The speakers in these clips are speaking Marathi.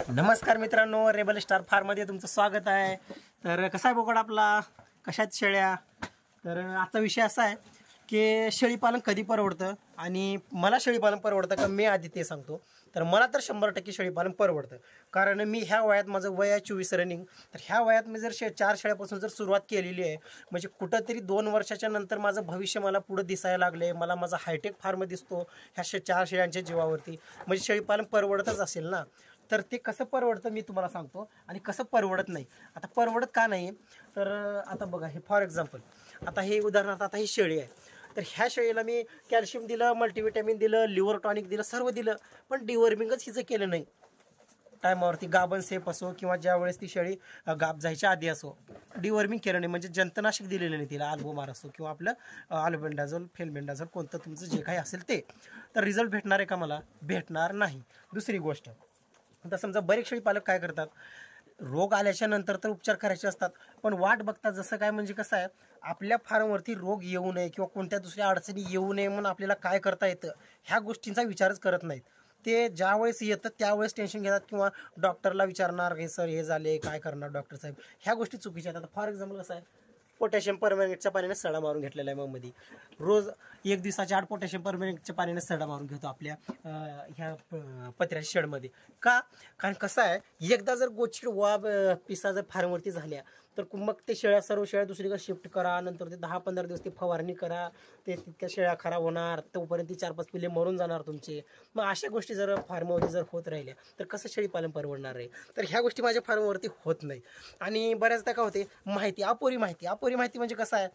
नमस्कार मित्रांनो, रेबल स्टार फार्ममध्ये तुमचं स्वागत आहे। तर कसा आहे बोकड आपला, कशात शेळ्या। तर आजचा विषय असा आहे की शेळीपालन कधी परवडतं आणि मला शेळीपालन परवडतं का, मी आधी ते सांगतो। तर मला तर 100% शेळीपालन परवडतं, कारण मी ह्या वयात, माझं वय आहे 24 रनिंग। तर ह्या वयात मी जर 4 शेळ्यापासून जर सुरुवात केलेली आहे, म्हणजे कुठंतरी 2 वर्षाच्या नंतर माझं भविष्य मला पुढे दिसायला लागले, मला माझा हायटेक फार्म दिसतो ह्या 4 शेळ्यांच्या जीवावरती, म्हणजे शेळीपालन परवडतच असेल ना। तर ते कसं परवडतं मी तुम्हाला सांगतो आणि कसं परवडत नाही। आता परवडत का नाही, तर आता बघा, हे फॉर एक्झाम्पल, आता हे उदाहरणार्थ, आता ही शेळी आहे, तर ह्या शेळीला मी कॅल्शियम दिलं, मल्टीविटॅमिन दिलं, लिव्हर टॉनिक दिलं, सर्व दिलं, पण डिवर्मिंगच हिचं केलं नाही टायमावरती। गाभण सेफ असो किंवा ज्या वेळेस ती शेळी गाभ जायच्या आधी असो, डिवर्मिंग केलं नाही, म्हणजे जंतनाशक दिलेलं नाही तिला, अल्बोमार असो किंवा आपलं अल्बेंडाझोल, फेल्बेंडाझोल, कोणतं तुमचं जे काही असेल ते, तर रिझल्ट भेटणार आहे का मला? भेटणार नाही। दुसरी गोष्ट, आता समजा बरेच शेळी पालक काय करतात, रोग आल्याच्या नंतर तर उपचार करायचे असतात, पण वाट बघतात। जसं काय, म्हणजे कसं आहे, आपल्या फार्मवरती रोग येऊ नये किंवा कोणत्या दुसऱ्या अडचणी येऊ नये म्हणून आपल्याला काय करता येतं, ह्या गोष्टींचा विचारच करत नाहीत। ते ज्या वेळेस येतं त्यावेळेस टेन्शन घेतात किंवा डॉक्टरला विचारणार, हे सर हे झाले, काय करणार डॉक्टर साहेब, ह्या गोष्टी चुकीच्या आहेत। आता फॉर एक्झाम्पल कसं आहे, पोटॅशियम परमॅंगनेटच्या पाण्याने सडा मारून घेतलेला आहे, मग मध्ये रोज 1 दिवसाच्या आड पोटॅशियम परमॅंगनेटच्या पाण्याने सडा मारून घेतो आपल्या ह्या पत्र्याच्या शेडमध्ये का, कारण कसं आहे, एकदा जर गोचिड वाब पिसा जर फार्मवरती झाल्या, तर मग ते शेळ्या, सर्व शेळ्या दुसरीकडे शिफ्ट करा, नंतर ते 10-15 दिवस ते फवारणी करा, ते तितक्या शेळ्या खराब होणार, तोपर्यंत 4-5 पिल्ले मरून जाणार तुमचे। मग अशा गोष्टी जर फार्मवरती जर होत राहिल्या तर कसं शेळीपालन परवडणार आहे? तर ह्या गोष्टी माझ्या फार्मवरती होत नाही। आणि बऱ्याचदा काय होते, अपुरी माहिती म्हणजे कसं आहे,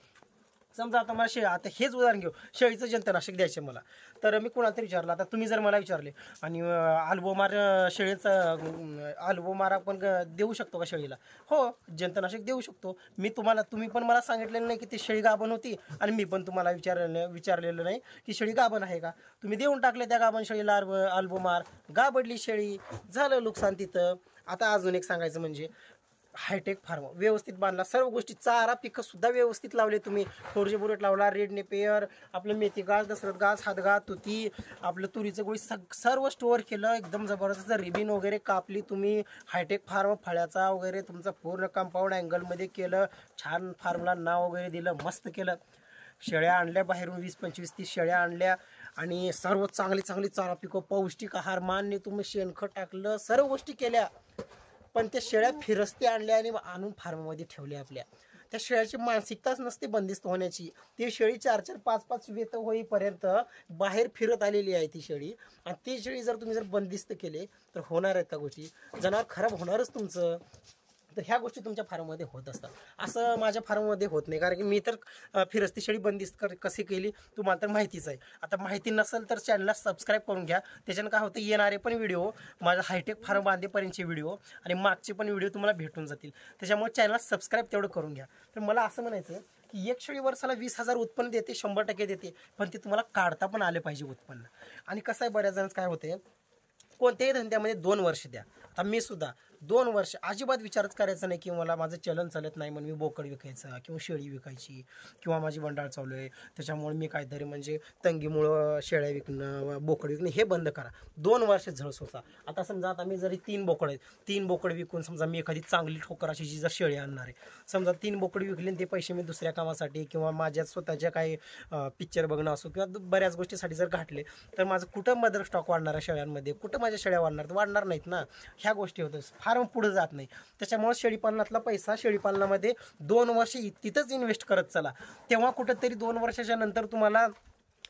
समजा आता मला आता हेच उदाहरण घेऊ, शेळीचं जंतनाशक द्यायचे मला, तर मी कोणाला तरी विचारलं, आता तुम्ही जर मला विचारले आणि अल्बोमार, शेळीचं अल्बोमार आपण देऊ शकतो का शेळीला? हो, जंतनाशक देऊ शकतो मी तुम्हाला। तुम्ही पण मला सांगितलेलं नाही की ती शेळी गाभण होती, आणि मी पण तुम्हाला विचारलेलं नाही की शेळी गाभण आहे का। तुम्ही देऊन टाकले त्या गाभण शेळीला अल्बोमार, गाभडली शेळी, झालं नुकसान तिथं। आता अजून एक सांगायचं म्हणजे, हायटेक फार्म व्यवस्थित बांधला, सर्व गोष्टी, चारा पिकं सुद्धा व्यवस्थित लावले तुम्ही, फोरजे बुलेट लावला, रेड नेपियर, आपलं मेथी घास, दसरथ घास, हातघा, तुती, आपलं तुरीचं गोळी, सर्व स्टोअर केलं, एकदम जबरदस्त रिबिन वगैरे कापली तुम्ही। हायटेक फार्म फळ्याचा वगैरे तुमचं पूर्ण कंपाऊंड अँगलमध्ये केलं, छान फार्मला नाव वगैरे दिलं, मस्त केलं। शेळ्या आणल्या बाहेरून 20, 25, 30 शेळ्या आणल्या, आणि सर्व चांगली चारा पिकं, पौष्टिक आहार, मान्य तुम्ही शेणखत टाकलं, सर्व गोष्टी केल्या, पण त्या शेळ्या फिरस्ती आणल्या आणि आणून फार्ममध्ये ठेवल्या आपल्या। त्या शेळ्याची मानसिकताच नसते बंदिस्त होण्याची, ती शेळी 4-4, 5-5 वेत होईपर्यंत बाहेर फिरत आलेली आहे ती शेळी, आणि ती शेळी जर तुम्ही जर बंदिस्त केले तर होणार आहेत का गोष्टी? जनावर खराब होणारच तुमचं। तर ह्या गोष्टी तुमच्या फार्ममध्ये होत असतात, असं माझ्या फार्ममध्ये होत नाही, कारण की मी तर फिरस्ती शेळी बंदिस्त कशी केली तुम्हाला तर माहितीच आहे। आता माहिती नसेल तर चॅनलला सबस्क्राईब करून घ्या, त्याच्यानं काय होतं, येणारे पण व्हिडिओ, माझा हायटेक फार्म बांधेपर्यंतचे व्हिडिओ आणि मागचे पण व्हिडिओ तुम्हाला भेटून जातील, त्याच्यामुळे चॅनलला सबस्क्राईब तेवढं करून घ्या। तर मला असं म्हणायचं की एक शेळी वर्षाला 20,000 उत्पन्न देते, 100% देते, पण ते तुम्हाला काढता पण आले पाहिजे उत्पन्न। आणि कसं आहे, बऱ्याच जणांचं काय होते, कोणत्याही धंद्यामध्ये 2 वर्ष द्या। आता मी सुद्धा 2 वर्ष अजिबात विचारच करायचा नाही की मला माझं चलन चालत नाही म्हणून मी बोकड विकायचा किंवा शेळी विकायची किंवा माझी वंडाळ चालू आहे त्याच्यामुळे मी काहीतरी म्हणजे तंगीमुळं शेळ्या विकणं, बोकड विकणं हे बंद करा। 2 वर्ष झळस होता। आता समजा, आता मी जरी 3 बोकड आहेत, 3 बोकड विकून समजा मी एखादी चांगली ठोकर अशी जी जर शेळी आणणार आहे, समजा 3 बोकड विकले आणि ते पैसे मी दुसऱ्या कामासाठी किंवा माझ्या स्वतःच्या काही पिक्चर बघणं असो किंवा बऱ्याच गोष्टीसाठी जर घातले, तर माझं कुठं मदर स्टॉक वाढणार आहे शेळ्यांमध्ये, कुठं माझ्या शेळ्या वाढणार नाहीत ना। ह्या गोष्टी होतात, फार्म पुढे जात नाही। त्याच्यामुळे शेळीपालनातला पैसा शेळीपालनामध्ये 2 वर्ष तिथंच इन्व्हेस्ट करत चला, तेव्हा कुठंतरी 2 वर्षाच्या नंतर तुम्हाला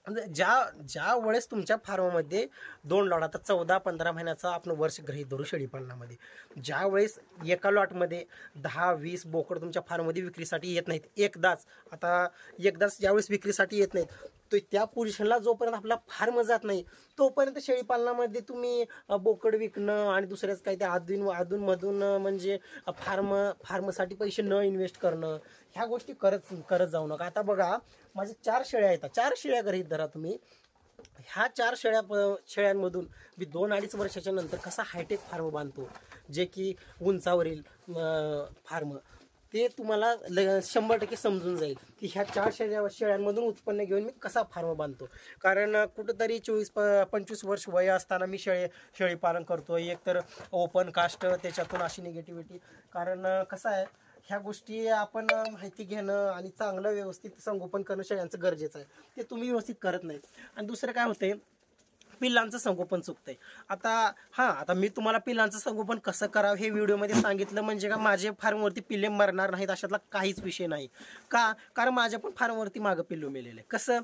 ज्या वेळेस तुमच्या फार्ममध्ये 2 लॉट, आता 14-15 महिन्याचा आपण वर्ष गृहीत धरू शेळीपालनामध्ये, ज्या वेळेस एका लॉटमध्ये 10-20 बोकड तुमच्या फार्ममध्ये विक्रीसाठी येत नाहीत एकदाच, ज्यावेळेस विक्रीसाठी येत नाहीत, तो त्या पोझिशनला जोपर्यंत आपला फार्म जात नाही तोपर्यंत शेळीपालनामध्ये तुम्ही बोकड विकणं आणि दुसऱ्याच काही ते अधूनमधून म्हणजे फार्मसाठी पैसे न इन्व्हेस्ट करणं, ह्या गोष्टी करत जाऊ नका। आता बघा, माझे 4 शेळ्या आहेत, 4 शेळ्या गृहीत धरा तुम्ही, ह्या 4 शेळ्यांमधून मी 2-2.5 वर्षाच्या नंतर कसा हायटेक फार्म बांधतो, जे की उंचावरील फार्म, ते तुम्हाला 100% समजून जाईल की ह्या 4 शेळ्यांमधून उत्पन्न घेऊन मी कसा फार्म बांधतो. कारण कुठंतरी 24-25 वर्ष वय असताना मी शेळीपालन करतो. एक तर ओपन कास्ट, त्याच्यातून अशी निगेटिव्हिटी. कारण कसं आहे, ह्या गोष्टी आपण माहिती घेणं आणि चांगलं व्यवस्थित संगोपन करणं शेळ्यांचं गरजेचं आहे. ते तुम्ही व्यवस्थित करत नाही. आणि दुसरं काय होतंय, पिल्लांचं संगोपन चुकतंय. आता मी तुम्हाला पिल्लांचं संगोपन कसं करावं हे व्हिडिओमध्ये सांगितलं. म्हणजे का माझे फार्मवरती पिल्ले मरणार नाहीत अशातला काहीच विषय नाही. कारण माझ्या पण फार्मवरती मागं पिल्लू मेलेले. कसं,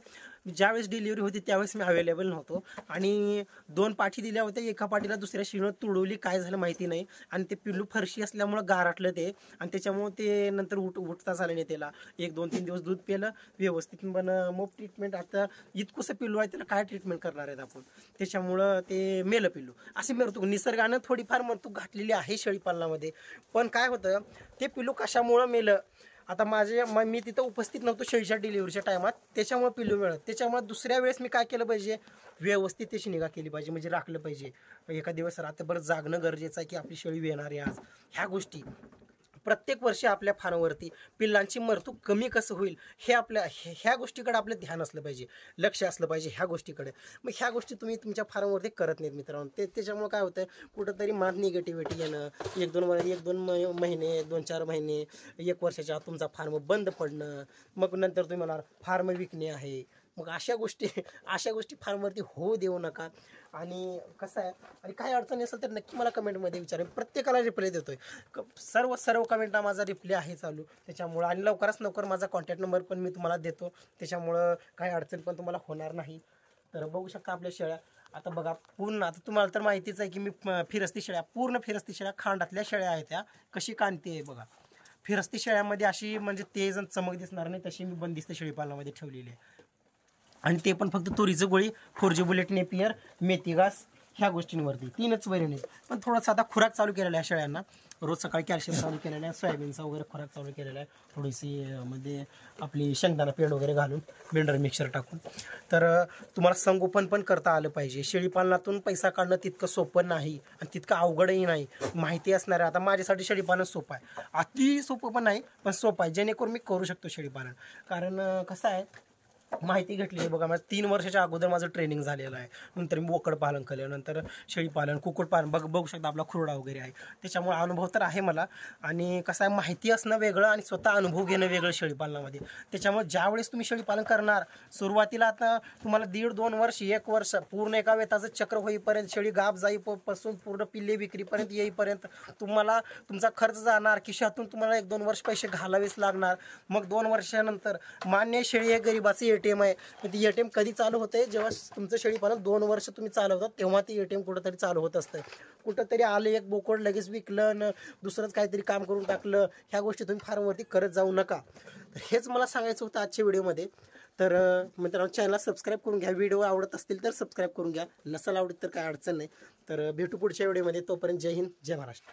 ज्यावेळेस डिलिव्हरी होती त्यावेळेस मी अवेलेबल नव्हतो आणि 2 पाठी दिल्या होत्या. एका पाठीला दुसऱ्या शिणं तुडवली, काय झालं माहिती नाही. आणि ते पिल्लू फरशी असल्यामुळं गारटलं ते, आणि त्याच्यामुळं ते नंतर उठता झालं नाही त्याला. 1-2-3 दिवस दूध पिलं व्यवस्थित, पण मग ट्रीटमेंट. आता इतकंसं पिल्लू आहे, त्याला काय ट्रीटमेंट करणार आहेत आपण, त्याच्यामुळं ते मेलं पिल्लू. असे मृत्यू निसर्गानं थोडीफार मृत्यू घातलेली आहे शेळीपालनामध्ये. पण काय होतं, ते पिल्लू कशामुळं मेलं, आता मी तिथं उपस्थित नव्हतो शेळीच्या डिलिव्हरीच्या टायमात, त्याच्यामुळे पिल्लू मिळत. त्याच्यामुळे दुसऱ्या वेळेस मी काय केलं पाहिजे, व्यवस्थित त्याची निगा केली पाहिजे, म्हणजे राखलं पाहिजे. एका दिवस रात्रभर जागणं गरजेचं आहे की आपली शेळी येणार आहे आज. ह्या गोष्टी प्रत्येक वर्षी आपल्या फार्मवरती पिल्लांची मृत्यू कमी कसं होईल हे ह्या गोष्टीकडे आपलं ध्यान असलं पाहिजे, लक्ष असलं पाहिजे ह्या गोष्टीकडे. मग ह्या गोष्टी तुम्ही तुमच्या फार्मवरती करत नाहीत मित्रांनो. त्याच्यामुळे काय होतं, कुठंतरी मनात निगेटिव्हिटी येणं, 1-2 महिने, 2-4 महिने, 1 वर्षाच्या आत तुमचा फार्म बंद पडणं, मग नंतर तुम्ही म्हणाल फार्म विकणे आहे. मग अशा गोष्टी फार्मवरती होऊ देऊ नका. आणि कसं आहे, आणि काही अडचणी असेल तर नक्की मला कमेंटमध्ये विचारा. प्रत्येकाला रिप्लाय देतोय. सर्व कमेंटला माझा रिप्लाय आहे चालू. त्याच्यामुळं आणि लवकर माझा कॉन्टॅक्ट नंबर पण मी तुम्हाला देतो. त्याच्यामुळं काही अडचण पण तुम्हाला होणार नाही. तर बघू शकता आपल्या शेळ्या. आता बघा, आता तुम्हाला तर माहितीच आहे की मी पूर्ण फिरस्ती शेळ्या खांडातल्या शेळ्या आहेत. त्या कशी कांती आहे बघा. फिरस्ती शेळ्यामध्ये अशी म्हणजे तेज चमक दिसणार नाही तशी मी बंदिस्त शेळीपालनामध्ये ठेवलेली आहे. आणि ते पण फक्त तुरीचं गोळी, 4G बुलेट, नेपियर, मेथी घास ह्या गोष्टींवरती 3च वैरण आहेत. पण थोडासा आता खुराक चालू केलेला आहे शेळ्यांना. रोज सकाळी कॅल्शियम चालू केलेलं आहे, सोयाबीनचा वगैरे खुराक चालू केलेला आहे, थोडीशी मध्ये आपली शेंगदाणा पेंड वगैरे घालून ब्लेंडर मिक्सर टाकून. तर तुम्हाला संगोपन पण करता आलं पाहिजे. शेळीपालनातून पैसा काढणं तितकं सोपं नाही आणि तितकं अवघडही नाही. माहिती असणार आहे. आता माझ्यासाठी शेळीपालन सोपं आहे, अति सोपं पण नाही पण सोपं आहे, जेणेकरून मी करू शकतो शेळीपालन. कारण कसं आहे, माहिती घेतली आहे बघा. माझं 3 वर्षाच्या अगोदर माझं ट्रेनिंग झालेलं आहे. नंतर मी बोकड पालन केलं, नंतर शेळीपालन, कुक्कुटपालन बघू शकता आपला खुरडा वगैरे आहे. त्याच्यामुळे अनुभव तर आहे मला. आणि कसं आहे, माहिती असणं वेगळं आणि स्वतः अनुभव घेणं वेगळं शेळीपालनामध्ये. त्याच्यामुळे ज्यावेळेस तुम्ही शेळीपालन करणार, सुरुवातीला आता तुम्हाला 1.5-2 वर्ष, 1 वर्ष पूर्ण एका वेताचं चक्र होईपर्यंत, शेळी गाभ जाईपासून पूर्ण पिल्ले विक्रीपर्यंत येईपर्यंत तुम्हाला तुमचा खर्च जाणार. खिशातून तुम्हाला 1-2 वर्ष पैसे घालावेच लागणार. मग 2 वर्षानंतर मान्य शेळी आहे, गरीबाची ATM आहे. ती ATM कधी चालू होते, जेव्हा तुमचं शेळीपालन 2 वर्ष तुम्ही चालवतात तेव्हा ती ATM कुठंतरी चालू होत असतं. कुठंतरी आलं एक बोकड लगेच विकलं न दुसरंच काहीतरी काम करून टाकलं, ह्या गोष्टी तुम्ही फार्मवरती करत जाऊ नका. तर हेच मला सांगायचं होतं आजच्या व्हिडिओमध्ये. तर मित्रांनो, चॅनलला सबस्क्राईब करून घ्या. व्हिडिओ आवडत असतील तर सबस्क्राईब करून घ्या, नसेल आवडत तर काय अडचण नाही. तर भेटू पुढच्या व्हिडिओमध्ये. तोपर्यंत जय हिंद, जय महाराष्ट्र.